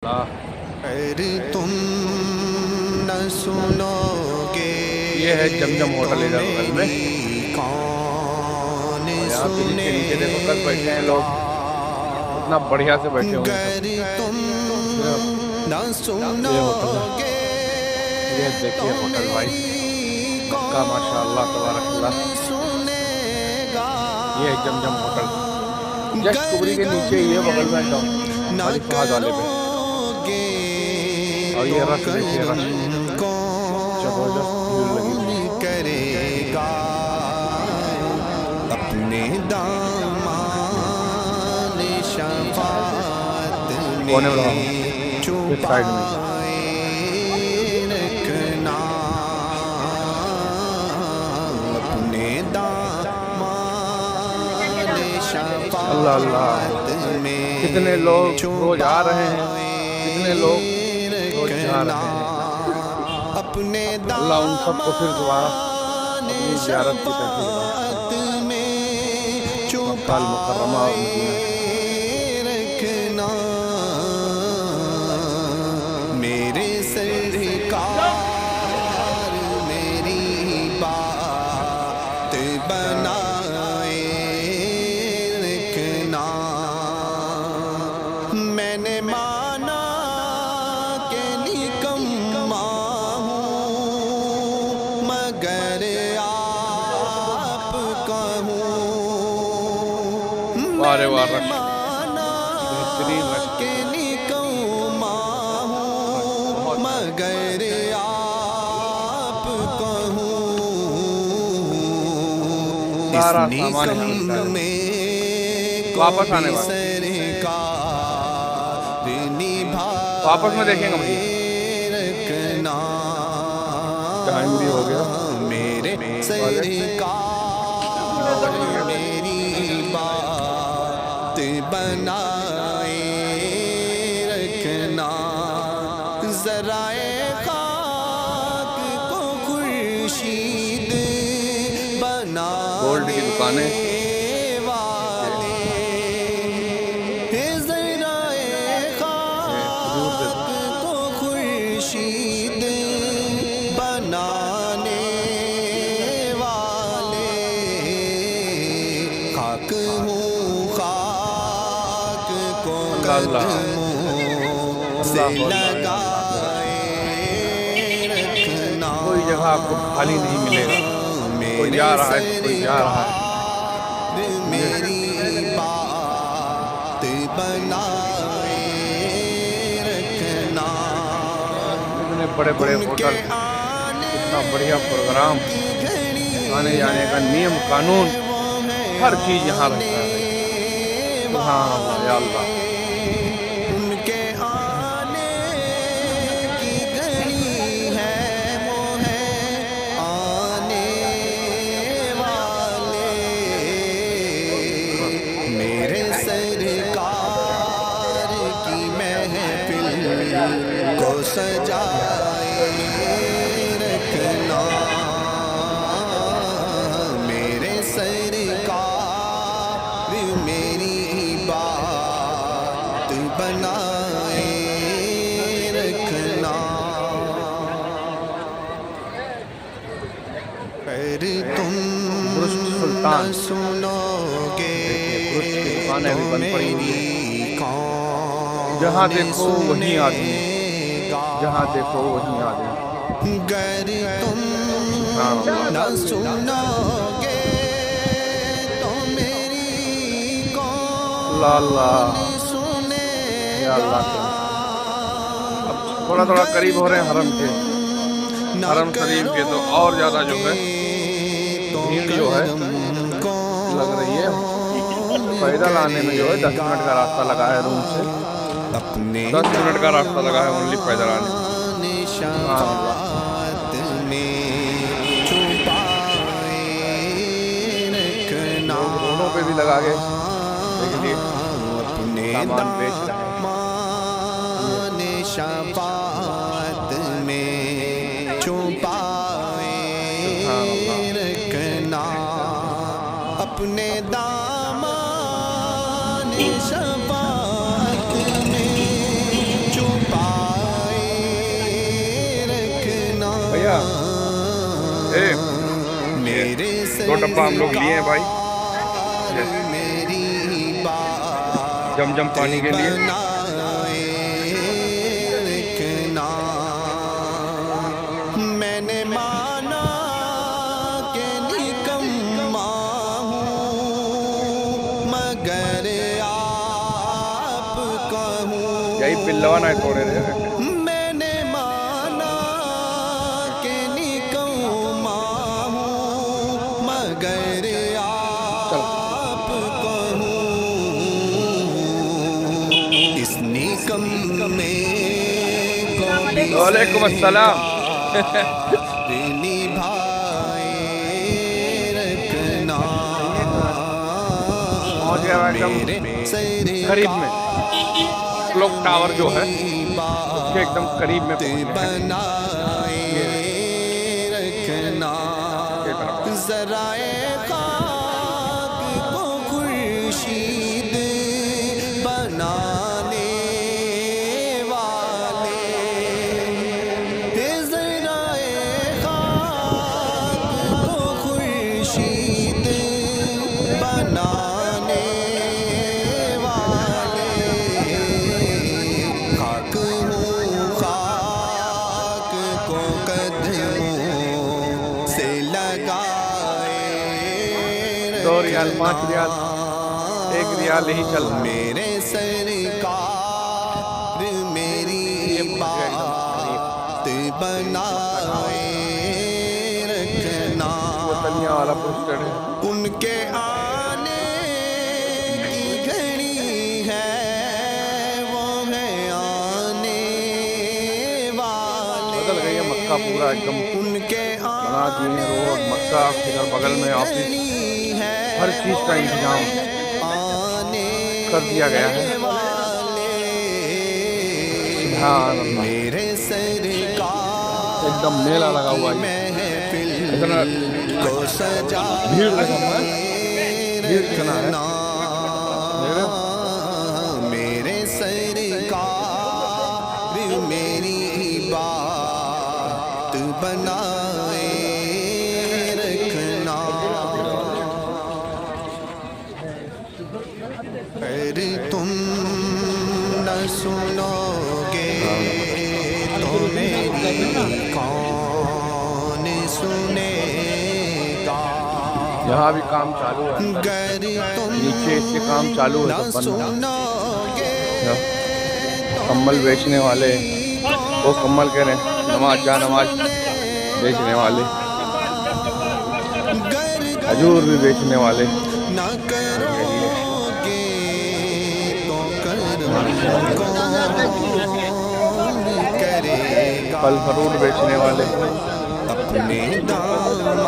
خیر تم نہ سنو گے یہ ہے جمجم ہوٹل ادھر بغل میں. کون یہاں برج کے نیچے دیکھو کب بیٹھے ہیں لوگ, اتنا بڑھیا سے بیٹھے ہوئے ہیں گر تم سب. نہ سنو یہ ہوٹل ہے, گے یہ دیکھیے ہوٹل بھائی, مکہ ماشاء اللہ تبارک اللہ. سنے گا یہ ہے جمجم ہوٹل, جسٹ کبری کے نیچے ہی ہے بغل میں نہ خالی فہد والے پہ. کرو گے اور تو یہ رش دیکھیے, رش کرم زبردست بھیڑ لگی ہوئی کون کرے گا اپنے دامان شفاعت کونے میں لگا ہوں میں اس سائڈ میں. چھپائے رکھنا اپنے دامان اللہ اللہ, شفاعت میں کتنے لوگ روز آ رہے ہیں, کتنے لوگ روز جا رکھنا رہے ہیں. اپنے اللہ ان سب کو پھر دوبارہ اپنی زیارت کی توفیق دے. شفاعت میں مکہ المکرمہ اور مدینہ. رکھنا میرے سرکار میری بات بنائے رکھنا میں نے مانا کہ نکما ہوں مگر آپ کہوں وارے وار رش, مانا بہترین رش, کہ نکما ہوں مگر آپ کہوں سارا سامان نکم ملتا ہے. میں واپس آنے کوئی والا, سرکار نبھائے واپس میں دیکھیں گے مجھے. رکھنا ٹائم بھی ہو گیا, میرے 9 سرکار بج گئے. میری بات بنائے رکھنا ذرائع خاک کو خورشید گولڈ کی دکانیں, والے ذرائع کھجور دیکھو, خاک کو خورشید بنانے والے خاک ہوں خاک کو اللہ اللہ, قدموں سے اللہ اللہ, لگائے رکھنا کوئی جگہ آپ کو خالی نہیں ملے گا. کوئی جا رہا ہے تو کوئی جا رہا ہے. میری بات بنائے رکھنا اتنے بڑے بڑے ہوٹل, اتنا بڑھیا پروگرام, آنے جانے کا نیم قانون, ہر چیز یہاں رہتا ہے. سبحان اللہ یا اللہ. ان کے آنے کی گھڑی ہے وہ ہے آنے والے میرے سرکار کی محفل کو سجائے رکھنا میرے سرکار میری بات بنائے رکھنا خیر تم برج سلطان, نہ سنو گے برج کی دکانیں تو بھی بند پڑی ہوئی ہیں. میری کون جہاں دیکھو وہیں آدمی, سنے گا جہاں دیکھو وہیں آدمی. گر تم سبحان اللہ, نہ سنو گے تو میری اللہ اللہ کون سنے یا گا اللہ کے. اب تھوڑا تھوڑا قریب ہو رہے ہیں حرم کے, حرم شریف کے, تو اور زیادہ جو ہے بھیڑ جو ہے لگ رہی ہے. پیدل آنے میں جو ہے 10 منٹ کا راستہ لگا ہے روم سے, اپنے 10 منٹ کا راستہ لگا ہے اونلی پیدل آنے میں. سبحان اللہ, شفاعت میں چھپائے رکھنا لوگ روڈوں پہ بھی لگا کے دیکھ لیے اپنے سامان بیچ رہے ہیں. دامان شفاعت میں چھپائے سبحان اللہ, رکھنا اپنے دامان شفاعت میں چھپائے 2 डब्बा हम लोग लिए हैं भाई जमजम पानी के लिए। मैंने माना कि निकम्मा हूँ मगर आपका हूँ। यही पिल्लवा ना तोड़े रहे। मैंने माना कि निकम्मा हूँ मगर आपका हूँ। इस निकम में वालेकुम अस्सलाम। निभाए रखना पहुंच गया एकदम करीब में। क्लॉक टावर जो है उसके एकदम करीब में पहुंच गए। बनाए रखना ज़राए खाक को खुर्शीद बनाने वाले। ज़राए खाक को खुर्शीद बनाने वाले। खाक हूँ खाक को कदमों से लगाए 2 रियाल 5 रियाल 1 रियाल ही चल रहा है। मेरे सरकार मेरी बात बनाए रखना। वो तलिया वाला पोस्टर है। उनके आने की घड़ी है वो है आने वाले। बदल गई है मक्का पूरा एकदम उनके बना दिए हैं रोड मक्का फिर बगल में ऑफिस है हर चीज का इंतजाम आने कर दिया गया है। सुभान अल्लाह। मेरे सरकार एकदम मेला लगा हुआ है। महफिल इतना को सजा भीड़ लगा हुआ है। भीड़ कितना है मेरे सरकार मेरी बात बनाए रखना। अगर तुम न सुनोगे तो मेरी कौन सुनेगा। यहाँ भी काम चालू है। अगर तुम नीचे इसके काम चालू है न सब बंद है। सुनोगे कम्बल बेचने वाले वो कम्बल कह रहे हैं नमाज जा नमाज बेचने वाले खजूर भी बेचने वाले न करोगे तो कर्म कौन करेगा। फल फ्रूट बेचने वाले अपने दामन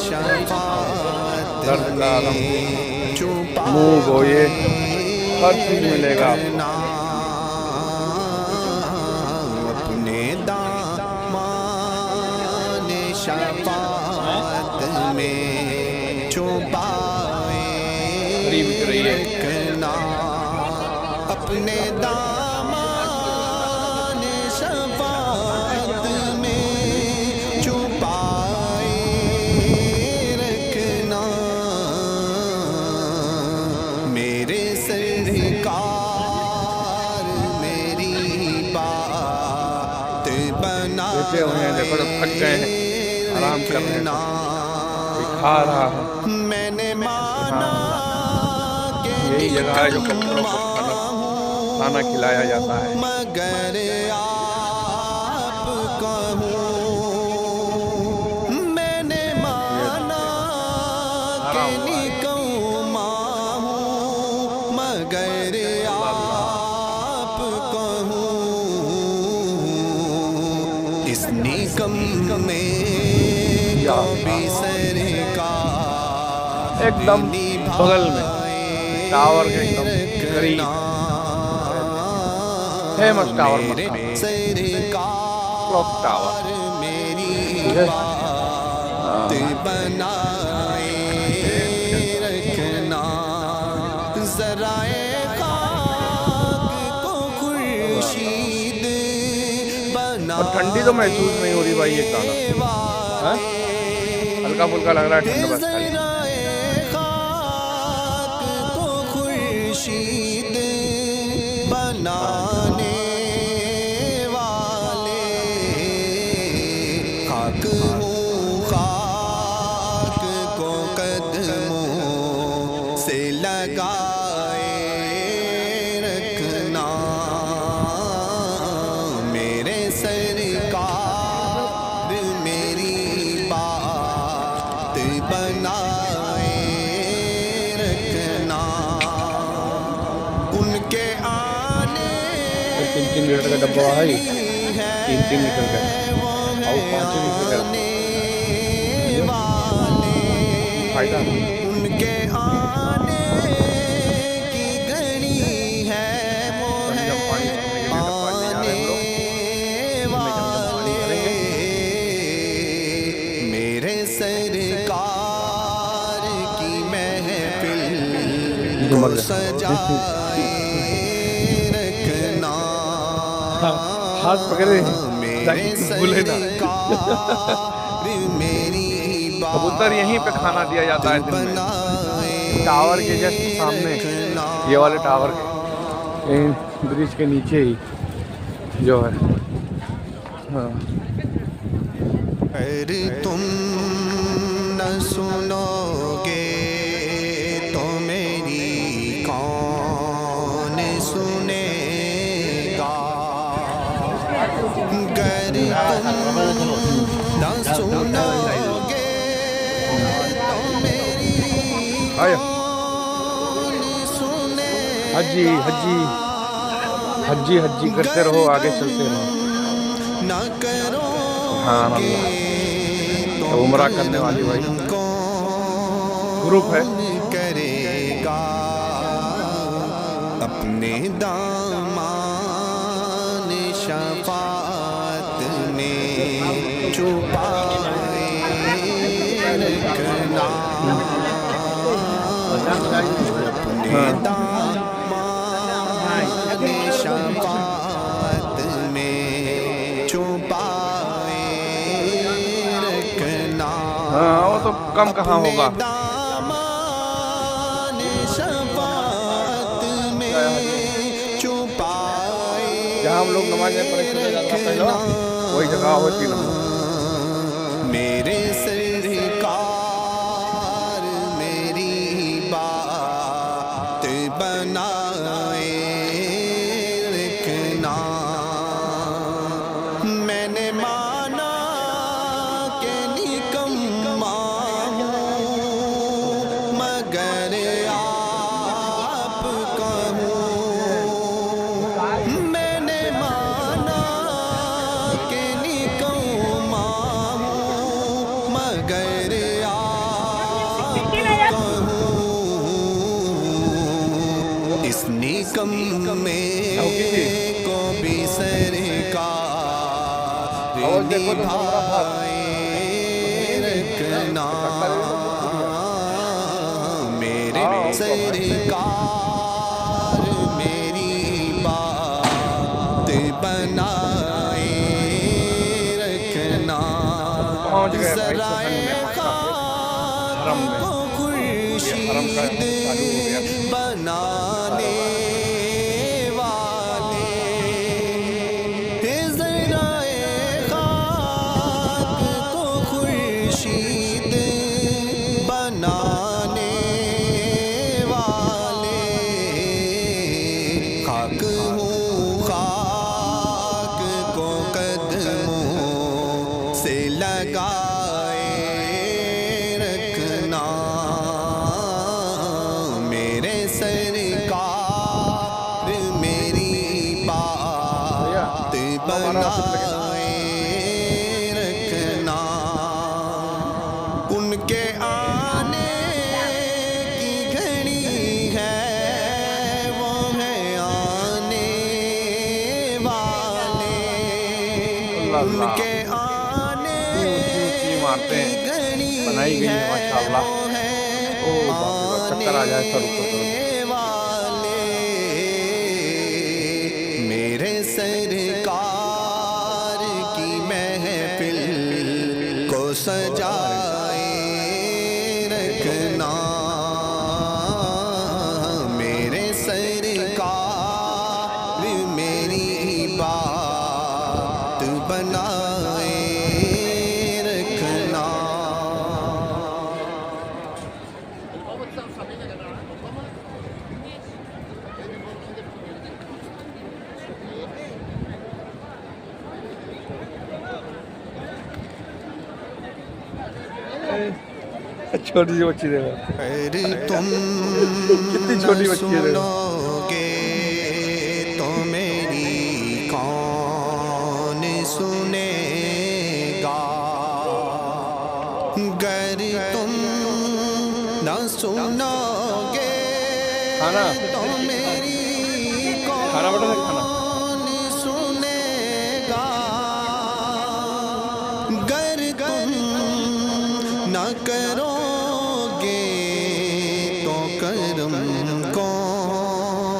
शफाअत में छुपा मुँह गोये हर चीज मिलेगा आपको। अपने दामन शफाअत में छुपाए गरीब बिक रही है। रखना। अपने दामन शफाअत में छुपाए रखना। मेरे सरकार मेरी बात बना बैठे हुए हैं देखो जब थक गए हैं आराम कर रहे हैं कोई खा रहा है। मैंने माना यही जगह है जो कब्रों को खाना खिलाया जाता है। मगर आपका हूँ। मैंने माना कि निकम्मा हूँ मगर आपका हूँ। इस निकम में कभी सरकार एकदम बगल में टावर के एकदम करीब फेमस टावर क्लॉक टावर मेरी बात बनाए रखना। ज़राए खाक को खुर्शीद बना। और ठंडी तो महसूस नहीं हो रही भाई ये गाना है? हल्का फुल्का लग रहा है ठंड बस खाली। को खुर्शीद बनाने वाले खाक हूँ खाक को कदमों से लगाए रखना मेरे सरकार मेरी बात बनाए रखना उनके आने 3 लीटर का डब्बा है, 3 लीटर का और 5 लीटर का फायदा। उनके आने की घड़ी है वो है आने वाले मेरे सरकार की महफिल को सजाए रखना हाथ पकड़े मेरे भूले ना। सरकार मेरी कबूतर यहीं पे खाना दिया जाता है दिन में, टावर के जस्ट सामने, ये वाले टावर के ब्रिज के नीचे ही जो है। हाँ अरे तुम न सुनोगे तो मेरी कौन सुनेगा गर तुम न सुनोगे तो मेरी आया कौन सुनेगा हज्जी हज्जी हज्जी हज्जी करते रहो, आगे चलते रहो। न करो हाँ अल्लाह, तो उम्रा करने वाली भाई ग्रुप है। करेगा अपने दामान शफात में छुपाए रखना अपने दामान शफात में छुपाए रखना हाँ वो तो कम कहाँ होगा। दामान शफात में छुपाए जहाँ हम लोग नमाज पढ़ने जाता पहले वही जगह होती ना। मेरे सरकार मेरी बात बनाए रखना मैंने माना के निकम्मा मगर आप कहूँ मैंने माना के निकम्मा मगर आप कहूँ इस निकम्मे को भी सरकार निभाए रखना मेरे सरकार मेरी बात बनाए रखना पहुंच गए भाई ज़राए हरम में। को हरम का खुर्शीद चालू हो गया। बनाने वाले ज़राए खाक को खुर्शीद बनाने वाले खाक हूँ खाक को कदमों से लगाए रखना मेरे सरकार मेरी बात बनाए रखना उनके आने की घड़ी है वो है आने वाले उनके आने ऊंची मारते की हैं, घड़ी बनाई गई है है माशाअल्लाह। वो है ओ बाप रे बाप, चक्कर आ जाए सर ऊपर तो। वाले मेरे सरकार की महफिल को सजाए چھوٹی سی بچی دیکھو اگر تم کتنی چھوٹی بچی ہے دیکھو سنوگے تو میری کون سنے گا گر تم نہ سنوگے کھانا تو میری کھانا بیٹا کھانا کون سنے گا گر تم نہ کرو گے تو کرم کون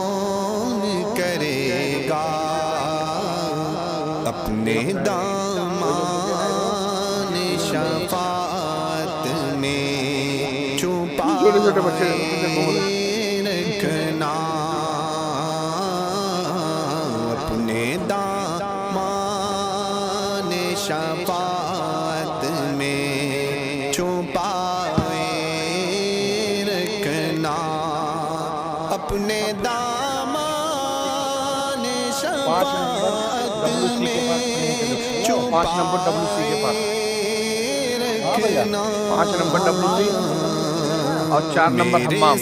کرے گا اپنے دامان شفاعت میں چھوٹے چھوٹے بچے چھپائے رکھنا اپنے دامان شفاعت میں چھپائے رکھنا اپنے دامان شفاعت میں 5 نمبر WC کے پاس رکھنا 5 نمبر WC اور 4 نمبر حمام